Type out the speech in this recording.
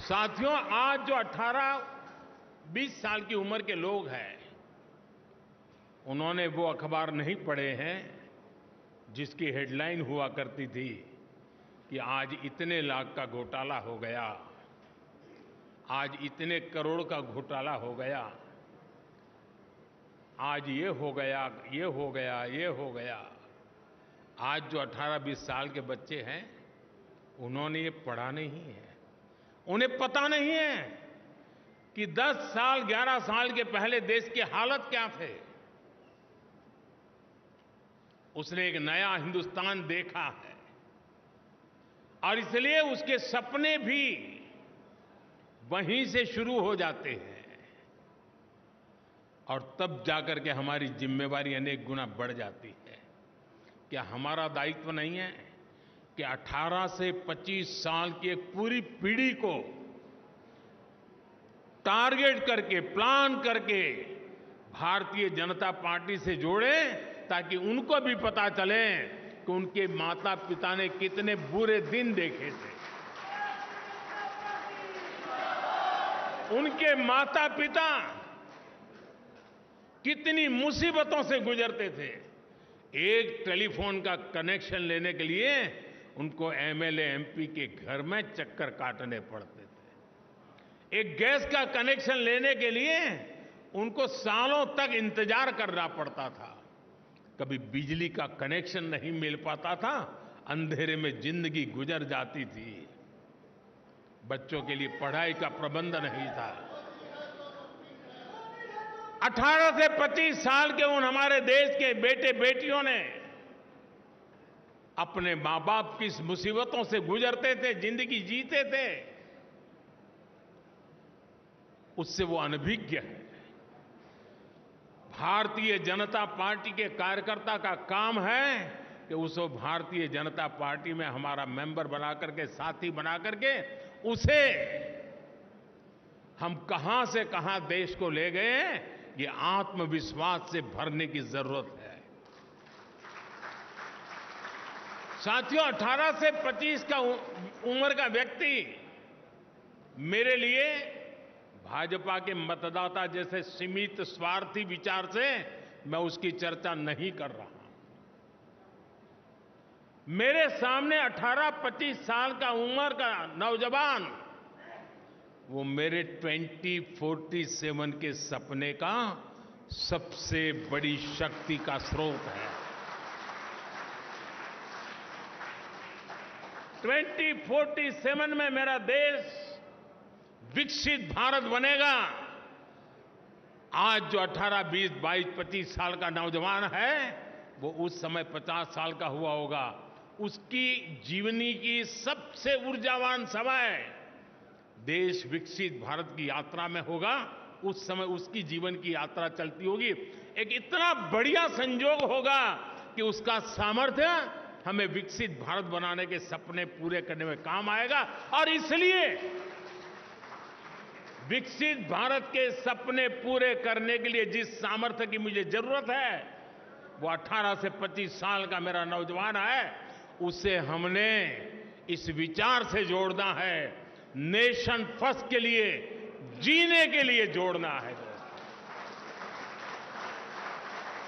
साथियों, आज जो 18-20 साल की उम्र के लोग हैं, उन्होंने वो अखबार नहीं पढ़े हैं जिसकी हेडलाइन हुआ करती थी कि आज इतने लाख का घोटाला हो गया, आज इतने करोड़ का घोटाला हो गया, आज ये हो गया, ये हो गया, ये हो गया। आज जो 18-20 साल के बच्चे हैं, उन्होंने ये पढ़ा नहीं है। उन्हें पता नहीं है कि 10 साल 11 साल के पहले देश की हालत क्या थे। उसने एक नया हिंदुस्तान देखा है और इसलिए उसके सपने भी वहीं से शुरू हो जाते हैं और तब जाकर के हमारी जिम्मेवारी अनेक गुना बढ़ जाती है। क्या हमारा दायित्व नहीं है कि 18 से 25 साल की एक पूरी पीढ़ी को टारगेट करके, प्लान करके भारतीय जनता पार्टी से जोड़ें, ताकि उनको भी पता चले कि उनके माता पिता ने कितने बुरे दिन देखे थे, उनके माता पिता कितनी मुसीबतों से गुजरते थे। एक टेलीफोन का कनेक्शन लेने के लिए उनको एमएलए एमपी के घर में चक्कर काटने पड़ते थे। एक गैस का कनेक्शन लेने के लिए उनको सालों तक इंतजार करना पड़ता था। कभी बिजली का कनेक्शन नहीं मिल पाता था, अंधेरे में जिंदगी गुजर जाती थी। बच्चों के लिए पढ़ाई का प्रबंध नहीं था। 18 से 25 साल के उन हमारे देश के बेटे बेटियों ने अपने मां बाप की मुसीबतों से गुजरते थे, जिंदगी जीते थे, उससे वो अनभिज्ञ है। भारतीय जनता पार्टी के कार्यकर्ता का काम है कि उसको भारतीय जनता पार्टी में हमारा मेंबर बना करके, साथी बना करके, उसे हम कहां से कहां देश को ले गए, ये आत्मविश्वास से भरने की जरूरत है। साथियों, 18 से 25 का उम्र का व्यक्ति मेरे लिए भाजपा के मतदाता जैसे सीमित स्वार्थी विचार से मैं उसकी चर्चा नहीं कर रहा। मेरे सामने 18-25 साल का उम्र का नौजवान, वो मेरे 2047 के सपने का सबसे बड़ी शक्ति का स्रोत है। 2047 में मेरा देश विकसित भारत बनेगा। आज जो 18, 20, 22, 25 साल का नौजवान है, वो उस समय 50 साल का हुआ होगा। उसकी जीवनी की सबसे ऊर्जावान समय देश विकसित भारत की यात्रा में होगा। उस समय उसकी जीवन की यात्रा चलती होगी। एक इतना बढ़िया संयोग होगा कि उसका सामर्थ्य हमें विकसित भारत बनाने के सपने पूरे करने में काम आएगा। और इसलिए विकसित भारत के सपने पूरे करने के लिए जिस सामर्थ्य की मुझे जरूरत है, वो 18 से 25 साल का मेरा नौजवान है। उसे हमने इस विचार से जोड़ना है, नेशन फर्स्ट के लिए, जीने के लिए जोड़ना है।